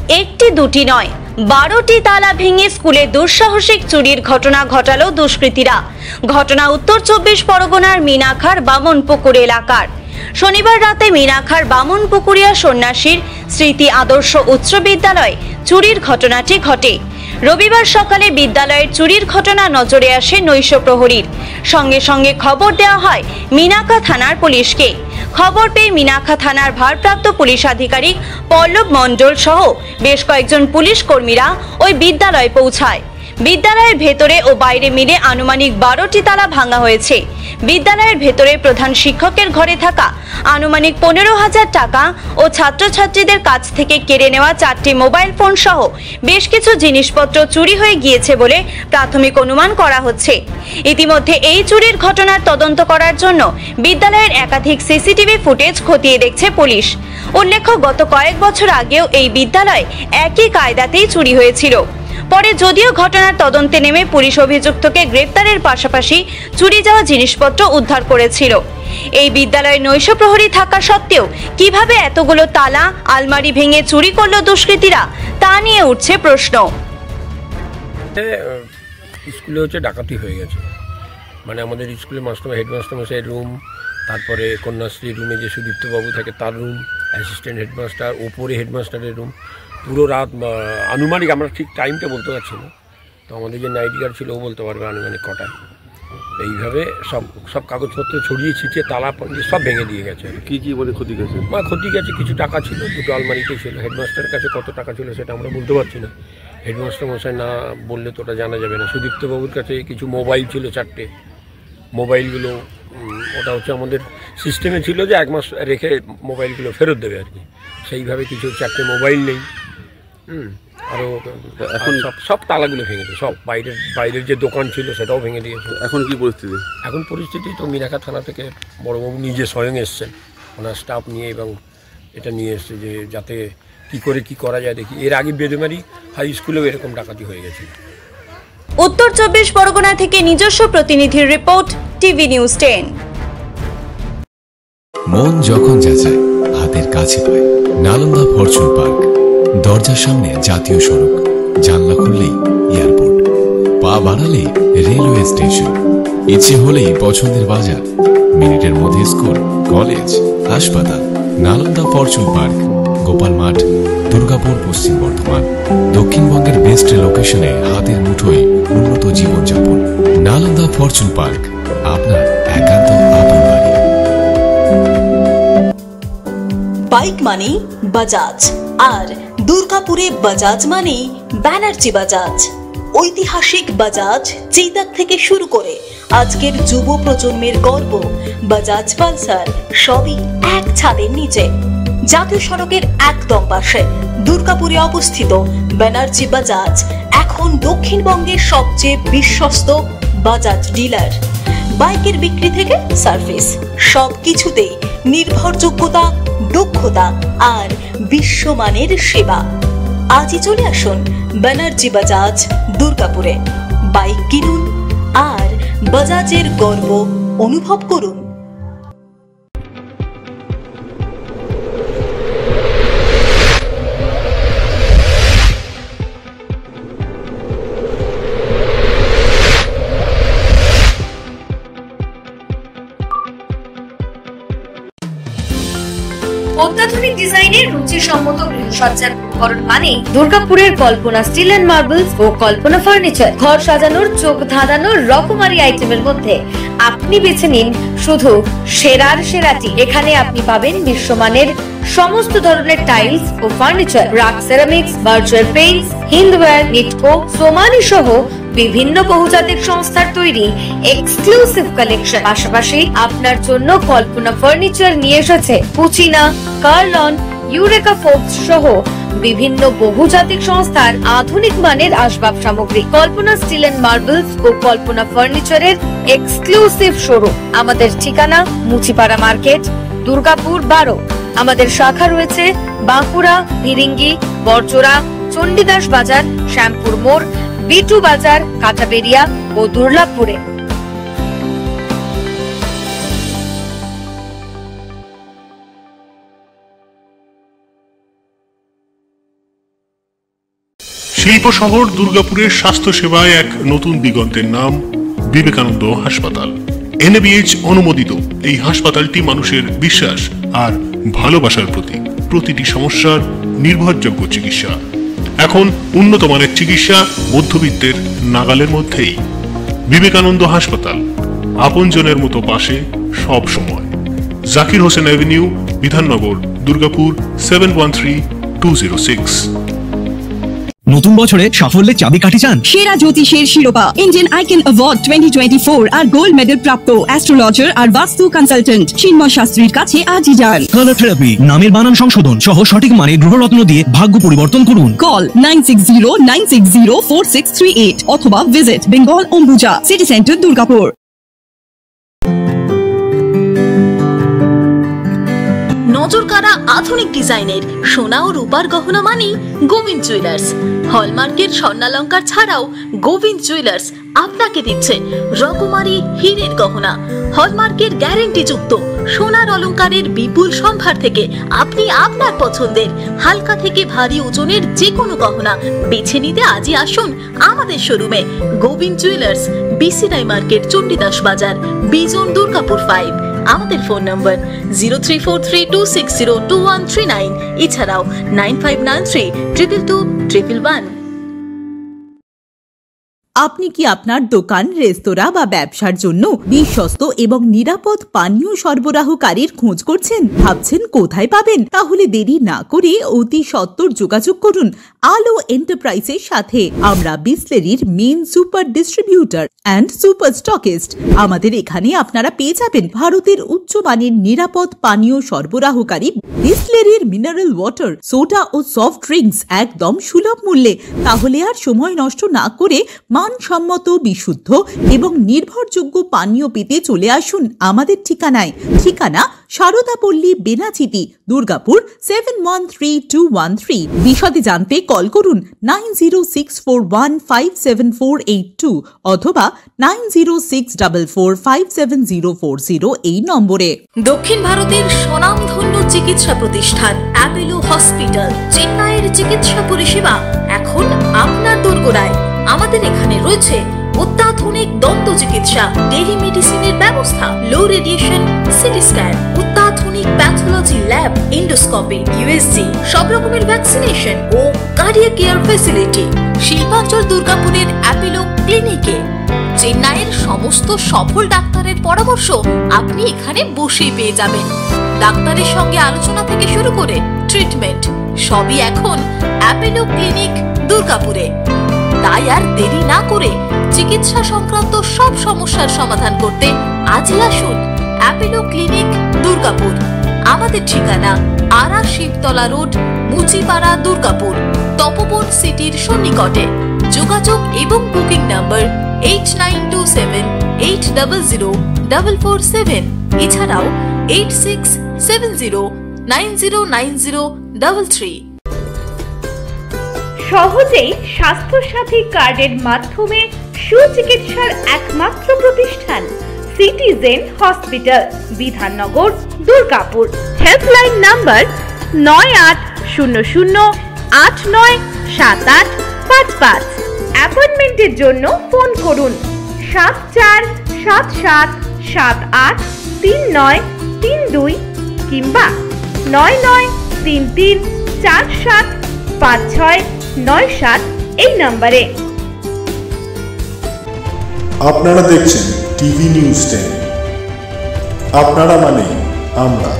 একটি দুটি নয়, 12টি তালা ভেঙে স্কুলে দুঃসাহসিক চুরির ঘটনা ঘটালো দুষ্কৃতীরা। ঘটনা উত্তর 24 পরগনার মিনাখার বামনপুকুর এলাকার। শনিবার রাতে মিনাখার বামনপুকুরিয়া সন্ন্যাসীর স্মৃতি আদর্শ উচ্চ বিদ্যালয়ে চুরির ঘটনাটি ঘটে। রবিবার সকালে বিদ্যালয়ের চুরির ঘটনা নজরে আসে নৈশ প্রহরীর। সঙ্গে সঙ্গে খবর দেওয়া হয় মিনাখা থানার পুলিশকে। খবর পেয়ে মিনাখা থানার ভারপ্রাপ্ত পুলিশ আধিকারিক পল্লব মণ্ডল সহ বেশ কয়েকজন পুলিশ কর্মীরা ওই বিদ্যালয়ে পৌঁছায়। বিদ্যালয়ের ভেতরে ও বাইরে মিলে আনুমানিক 12টি তালা ভাঙা হয়েছে। বিদ্যালয়ের ভেতরে প্রধান শিক্ষকের ঘরে থাকা আনুমানিক 15,000 টাকা ও ছাত্রছাত্রীদের কাছ থেকে কেড়ে নেওয়া 4টি মোবাইল ফোন সহ বেশ কিছু জিনিসপত্র চুরি হয়ে গিয়েছে বলে প্রাথমিক অনুমান করা হচ্ছে। ইতিমধ্যে এই চুরির ঘটনার তদন্ত করার জন্য বিদ্যালয়ের একাধিক সিসিটিভি ফুটেজ খতিয়ে দেখছে পুলিশ। উল্লেখ্য, গত কয়েক বছর আগেও এই বিদ্যালয়ে একই কায়দাতেই চুরি হয়েছিল। পরে যদিও ঘটনার তদন্তে নেমে পুলিশ অভিযুক্তকে গ্রেপ্তারের পাশাপাশি চুরি যাওয়া জিনিসপত্র উদ্ধার করেছিল। এই বিদ্যালয়ে নৈশ প্রহরী থাকা সত্ত্বেও কিভাবে এতগুলো তালা আলমারি ভেঙে চুরি করলো দুষ্কৃতীরা, তা নিয়ে উঠছে প্রশ্ন। স্কুলে হচ্ছে ডাকাতি হয়ে গেছে, মানে আমাদের স্কুলে হেডমাস্টার মশাইয়ের রুম, তারপরে কন্যাশ্রী রুমে যে সুদীপ্তবাবু থাকে তার রুম, অ্যাসিস্ট্যান্ট হেডমাস্টার, ওপরে হেডমাস্টারের রুম, পুরো রাত আনুমানিক আমরা ঠিক টাইমটা বলতে পারছি না, তো আমাদের যে নাইট গার্ড ছিল ও বলতে পারবে আনুমানিক কটায়। এইভাবে সব কাগজপত্র ছড়িয়ে ছিটিয়ে তালা সব ভেঙে দিয়ে গেছে। কী কী বলে ক্ষতি গেছে? ক্ষতি গেছে, কিছু টাকা ছিল, দুটো আলমারিতে ছিল। হেডমাস্টারের কাছে কত টাকা ছিল সেটা আমরা বলতে পারছি না, হেডমাস্টার মশাই না বললে তো ওটা জানা যাবে না। সুদীপ্তবাবুর কাছে কিছু মোবাইল ছিল 4টে, মোবাইলগুলো ওটা হচ্ছে আমাদের সিস্টেমে ছিল যে 1 মাস রেখে মোবাইলগুলো ফেরত দেবে আর কি, সেইভাবে কিছু 4টে মোবাইল নেই। আরও এখন সব তালাগুলো ভেঙেছে, সব বাইরের যে দোকান ছিল সেটাও ভেঙে দিয়েছে। এখন কি পরিস্থিতি? এখন পরিস্থিতি তো মিনাখা থানা থেকে বড়বাবু নিজে স্বয়ং এসছেন, ওনার স্টাফ নিয়ে, এবং এটা নিয়ে এসছে যে যাতে কি করা যায় দেখি। এর আগে বেদমারি হাই স্কুলেও এরকম ডাকাতি হয়ে গেছে। উত্তর 24 পরগনা থেকে নিজস্ব প্রতিনিধির রিপোর্ট, টিভি নিউজ 10। মন যখন যাচায় হাতের কাছে পায়, নালন্দা ফরচুন পার্ক। দরজার সামনে জাতীয় সড়ক, জানলা খুললেই এয়ারপোর্ট, পা বাড়ালে রেলওয়ে স্টেশন, ইচ্ছে হলেই পছন্দের বাজার, মিনিটের মধ্যে স্কুল, কলেজ, হাসপাতাল। নালন্দা ফরচুন পার্ক, গোপাল মাঠ, দুর্গাপুর, পশ্চিম বর্ধমান। দক্ষিণবঙ্গের বেস্ট লোকেশনে হাতের মুঠোয় উন্নত জীবনযাপন। নালন্দা ফরচুন পার্ক, আপনার একান্ত আপন বাড়ি। বাইক মানেই বাজাজ, আর দুর্গাপুরে বাজাজ মানেই ব্যানার্জি বাজাজ। ঐতিহাসিক বাজাজ চেতক থেকে শুরু করে আজকের যুব প্রজন্মের গর্ব বাজাজ পালসার, সবই এক ছাদের নিচে। জাতীয় সড়কের একদম পাশে দুর্গাপুরে অবস্থিত ব্যানার্জি বাজাজ এখন দক্ষিণবঙ্গের সবচেয়ে বিশ্বস্ত বাজাজ ডিলার। বাইকের বিক্রি থেকে সার্ভিস, সবকিছুতেই নির্ভরযোগ্যতা, দক্ষতা আর বিশ্বমানের সেবা। আজই চলে আসুন ব্যানার্জি বাজাজ দুর্গাপুরে। বাইক কিনুন আর বাজাজের গর্ব অনুভব করুন। অত্যাধুনিক ডিজাইনের রুচিসম্মত গৃহসজ্জার উপকরণ মানে দুর্গাপুরের কল্পনা স্টিল এন্ড মার্বেলস ও কল্পনা ফার্নিচার। ঘর সাজানোর, চোখ ধাঁধানোর রকমারি আইটেমের মধ্যে আপনি বেছে নিন শুধু সেরার সেরাটি। এখানে আপনি পাবেন বিশ্বমানের সমস্ত ধরনের টাইলস ও furniture, RAK ceramics, virtual paints, Hindware, Nitco, Somany সহ বিভিন্ন বহুজাতিক সংস্থার তৈরি এক্সক্লুসিভ কালেকশন। পাশাপাশি আপনার জন্য কল্পনা ফার্নিচার নিয়ে এসেছে পুচিনা, কার্লন, ইউরেকা ফোর্বস সহ বিভিন্ন বহুজাতিক সংস্থার আধুনিক মানের আসবাব সামগ্রী। কল্পনা স্টিল এন্ড মার্বেলস ও কল্পনা ফার্নিচারের এক্সক্লুসিভ শোরুম। আমাদের ঠিকানা মুচিপাড়া মার্কেট, দুর্গাপুর 12। আমাদের শাখা রয়েছে বাঁকুড়া, ভিরিঙ্গি, বড়জোড়া, চণ্ডীদাস বাজার, শ্যামপুর মোড়, বিটু বাজার, কাঁটাবেড়িয়া ও দুর্লাভপুরে। শিল্প শহর দুর্গাপুরের স্বাস্থ্য সেবায় এক নতুন দিগন্তের নাম বিবেকানন্দ হাসপাতাল। NABH অনুমোদিত এই হাসপাতালটি মানুষের বিশ্বাস আর ভালোবাসার প্রতীক। প্রতিটি সমস্যার নির্ভরযোগ্য চিকিৎসা। এখন উন্নত মানের চিকিৎসা মধ্যবিত্তের নাগালের মধ্যেই। বিবেকানন্দ হাসপাতাল, আপনজনের মতো পাশে সব সময়। জাকির হোসেন অ্যাভিনিউ, বিধাননগর, দুর্গাপুর 713206। নতুন বছরে সাফল্যের চাবিকাঠি চান? সেরা জ্যোতিষের শিরোপা, ইন্ডিয়ান আইকন অ্যাওয়ার্ড 2024 আর গোল্ড মেডেল প্রাপ্ত অ্যাস্ট্রোলজার আর বাস্তু কনসালটেন্ট চিন্ময় শাস্ত্রীর কাছে আজই যান। কালার থেরাপি, নামের বানান সংশোধন সহ সঠিক মানে গ্রহরত্ন দিয়ে ভাগ্য পরিবর্তন করুন। কল 9609604638 অথবা visit Bengal Ambuja city centre, Durgapur. নজরকাড়া আধুনিক ডিজাইনের সোনা ও রূপার গহনা মানেই গোবিন্দ জুয়েলার্স। হলমার্কের স্বর্ণালঙ্কার ছাড়াও গোবিন্দ জুয়েলার্স আপনাকে দিচ্ছে রকমারি হীরের গহনা। হলমার্কের গ্যারেন্টি যুক্ত সোনার অলংকারের বিপুল সম্ভার থেকে আপনি আপনার পছন্দের হালকা থেকে ভারী ওজনের যে কোনো গহনা বেছে নিতে আজই আসুন আমাদের শোরুমে। Gobinda jewellers, BCI market, Chandidas Bazar, Bijan, Durgapur 5। আমাদের ফোন নম্বর 034326021139, এছাড়াও 9593222111। আপনি কি আপনার দোকান, রেস্তোরাঁ বা ব্যবসার জন্য বিশ্বস্ত এবং নিরাপদ পানীয় সরবরাহকারীর খোঁজ করছেন? ভাবছেন কোথায় পাবেন? তাহলে দেরি না করে অতি সত্বর যোগাযোগ করুন আলো এন্টারপ্রাইজের সাথে। আমরা বিসলেরির main super distributor and super stockist. আমাদের এখানে আপনারা পেয়ে যাবেন ভারতের উচ্চমানের নিরাপদ পানীয় সরবরাহকারী বিসলেরির মিনারেল ওয়াটার, সোডা ও সফট ড্রিঙ্কস একদম সুলভ মূল্যে। তাহলে আর সময় নষ্ট না করে মানসম্মত, বিশুদ্ধ এবং নির্ভরযোগ্য পানীয় পেতে চলে আসুন আমাদের ঠিকানায়। ঠিকানা সারদাপল্লী, বেনাচিতি, দুর্গাপুর 713213। বিশদে জানতে কল করুন 9064157482 অথবা 9064457040 এই নম্বরে। দক্ষিণ ভারতের স্বনামধন্য চিকিৎসা প্রতিষ্ঠান অ্যাপোলো হসপিটাল, চেন্নাইয়ের চিকিৎসা পরিষেবা এখন আপনার দোরগোড়ায়। আমাদের এখানে রয়েছে অত্যাধুনিক দন্ত চিকিৎসা, টেলিমেডিসিনের ব্যবস্থা, লো রেডিয়েশন সিটি স্ক্যান, অত্যাধুনিক প্যাথোলজি ল্যাব, এন্ডোস্কোপি, ইউএসজি, সব রকমের ভ্যাকসিনেশন ও কার্ডিয়াক কেয়ার ফ্যাসিলিটি। শিল্পাঞ্চল দুর্গাপুরের অ্যাপোলো ক্লিনিকে চেন্নাইয়ের সমস্ত সফল ডাক্তারের পরামর্শ আপনি এখানে বসেই পেয়ে যাবেন। ডাক্তারের সঙ্গে আলোচনা থেকে শুরু করে ট্রিটমেন্ট সবই এখন অ্যাপোলো ক্লিনিক দুর্গাপুরে। তাই আর দেরি না করে চিকিৎসা সংক্রান্ত সব সমস্যার সমাধান করতে আজই আসুন অ্যাপোলো ক্লিনিক দুর্গাপুর। আমাদের ঠিকানা আরা শিবতলা রোড, মুচিপাড়া, দুর্গাপুর, তপবন সিটির সন্নিকটে। যোগাযোগ এবং বুকিং নাম্বার 8927800447, এছাড়াও 8670909033। সহজেই স্বাস্থ্যসাথী কার্ডের মাধ্যমে সুচিকিৎসার একমাত্র প্রতিষ্ঠান citizen hospital, Bidhannagar, Durgapur. Helpline number 9800897855। অ্যাপয়েন্টমেন্টের জন্য ফোন করুন 7477783932 কিংবা 9933475697 এই নম্বরে। আপনারা দেখছেন টিভি নিউজ 10। আপনারা মানে আমরা।